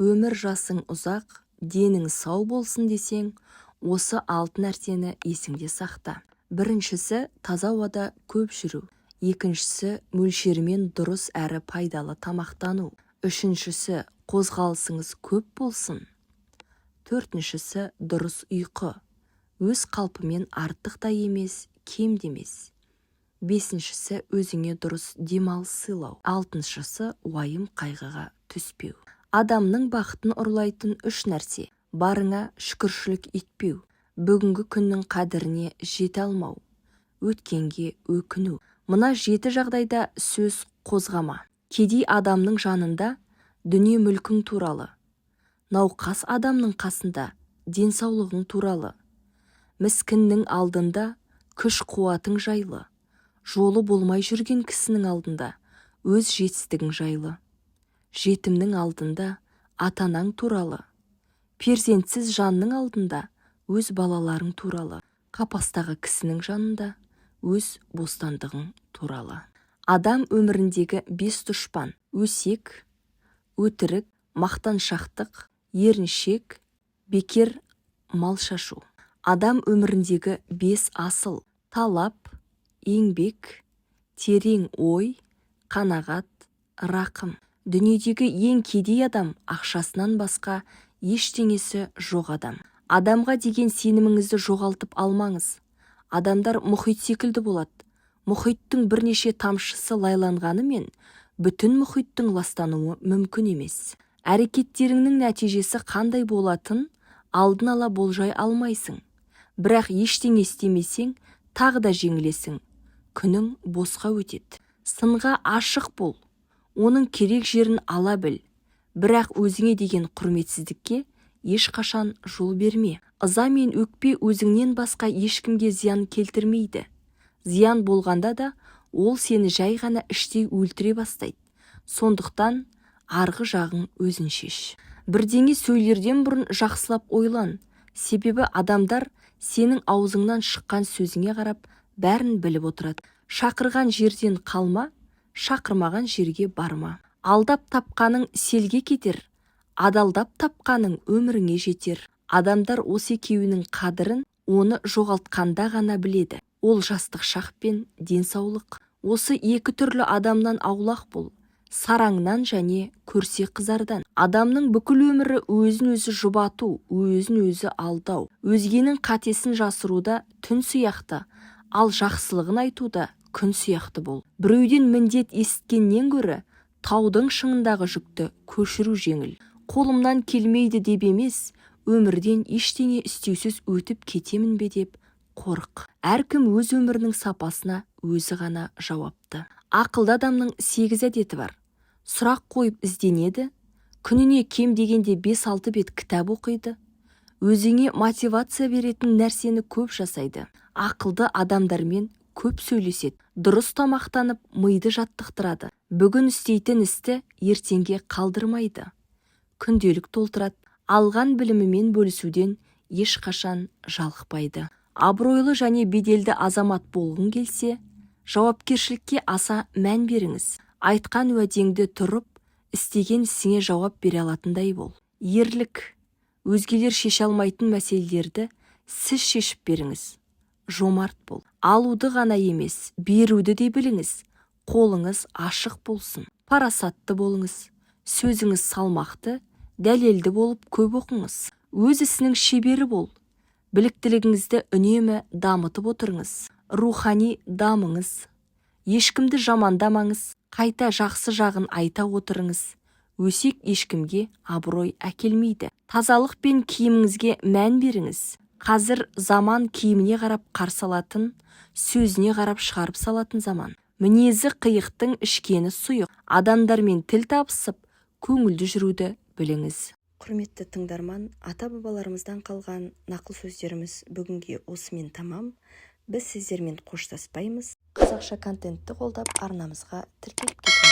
өмір жасың ұзақ, денің сау болсын десең, осы 6 нәрсені есіңде сақта. Біріншісі, таза ауада көп жүру. Екіншісі, мөлшерімен дұрыс әрі пайдалы тамақтану. Үшіншісі, қозғалысыңыз көп болсын. Төртіншісі, дұрыс ұйқы. Өз қалпымен артық та емес, кем де емес. Бесіншісі, өзіңе дұрыс демалыс сыйлау. Алтыншысы, уайым қайғыға түспеу. Адамның бақытын ұрлайтын 3 нәрсе. Барыңа шүкіршілік етпеу, бүгінгі күннің қадіріне жете алмау, өткенге өкіну. Мына 7 жағдайда сөз қозғама. Кедей адамның жанында дүние мүлкің туралы. Науқас адамның қасында денсаулығың туралы. Міскіннің алдында күш қуатың жайлы. Жолы болмай жүрген кісінің алдында өз жетістігің жайлы. Жетімнің алдында атанаң туралы. Перзентсіз жанның алдында өз балаларың туралы. Қапастағы кісінің жанында өз бостандығың туралы. Адам өміріндегі 5 дұшпан: өсек, өтірік, мақтаншақтық, еріншек, бекер, мал шашу. Адам өміріндегі 5 асыл: талап, еңбек, терең ой, қанағат, рақым. Дүниедегі ең кедей адам ақшасынан басқа ештеңесі жоқ адам. Адамға деген сеніміңізді жоғалтып алмаңыз. Адамдар мұхит секілді болады. Мұхиттың бірнеше тамшысы лайланғанымен бүтін мұхиттың ластануы мүмкін емес. Әрекеттеріңнің нәтижесі қандай болатын алдын ала болжай алмайсың. Бірақ ештеңе істемесең, тағы да жеңілесің. Күнің босқа өтеді. Сынға ашық бол. Оның керек жерін ала біл. Бірақ өзіңе деген құрметсіздікке ешқашан жол берме. Ыза мен өкпе өзіңнен басқа ешкімге зиян келтірмейді. Зиян болғанда да ол сені жай ғана іштей өлтіре бастайды. Сондықтан арғы жағың өзің шеш. Бірдеңе сөйлерден бұрын жақсылап ойлан. Себебі адамдар сенің аузыңнан шыққан сөзіңе қарап бәрін біліп отырады. Шақырған жерден қалма, шақырмаған жерге барма. Алдап тапқаның селге кетер, адалдап тапқаның өміріңе жетер. Адамдар осы екеуінің қадірін оны жоғалтқанда ғана біледі. Ол жастық шақ пен денсаулық. Осы 2 түрлі адамнан аулақ бол. Сараңнан және көрсе қызардан. Адамның бүкіл өмірі өзін-өзі жұбату, өзін-өзі алдау. Өзгенің қатесін жасыруда түн сияқты, ал жақсылығын айтуда күн сияқты бол. Біреуден міндет есіткеннен гөрі таудың шыңындағы жүкті көшіру жеңіл. Қолымнан келмейді деп емес, өмірден ештеңе істеусіз өтіп кетемін бе деп қорық. Әркім өз өмірінің сапасына өзі ғана жауапты. Ақылды адамның 8 әдеті бар. Сұрақ қойып ізденеді, күніне кем дегенде 5-6 бет кітап оқиды, өзіңе мотивация беретін нәрсені көп жасайды. Ақылды адамдармен көп сөйлеседі, дұрыс тамақтанып, миды жаттықтырады. Бүгін істейтін істі ертеңге қалдырмайды. Күнделік толтырады, алған білімімен бөлісуден ешқашан жалықпайды. Абыройлы және беделді азамат болғың келсе, жауапкершілікке аса мән беріңіз. Айтқан уәдеңді тұрып, істеген ісіңе жауап бере алатындай бол. Ерлік: өзгелер шеше алмайтын мәселелерді сіз шешіп беріңіз. Жомарт бол. Алуды ғана емес, беруді де біліңіз. Қолыңыз ашық болсын. Парасатты болыңыз. Сөзіңіз салмақты, дәлелді болып көп оқыңыз. Өз ісінің шебері бол. Біліктілігіңізді үнемі дамытып отырыңыз. Рухани дамыңыз. Ешкімді жамандамаңыз. Қайта жақсы жағын айта отырыңыз. Өсек ешкімге абырой әкелмейді. Тазалық пен киіміңізге мән беріңіз. Қазір заман киіміне қарап қарсы алатын, сөзіне қарап шығарып салатын заман. Мінезі қиықтың ішкені сұйық. Адамдармен тіл табысып, көңілді жүруді біліңіз. Құрметті тыңдарман, ата-бабаларымыздан қалған нақыл сөздеріміз бүгінге осымен тамам. Біз сіздермен қоштаспаймыз. Қазақша контентті қолдап арнамызға тіркеліп кетіңіз.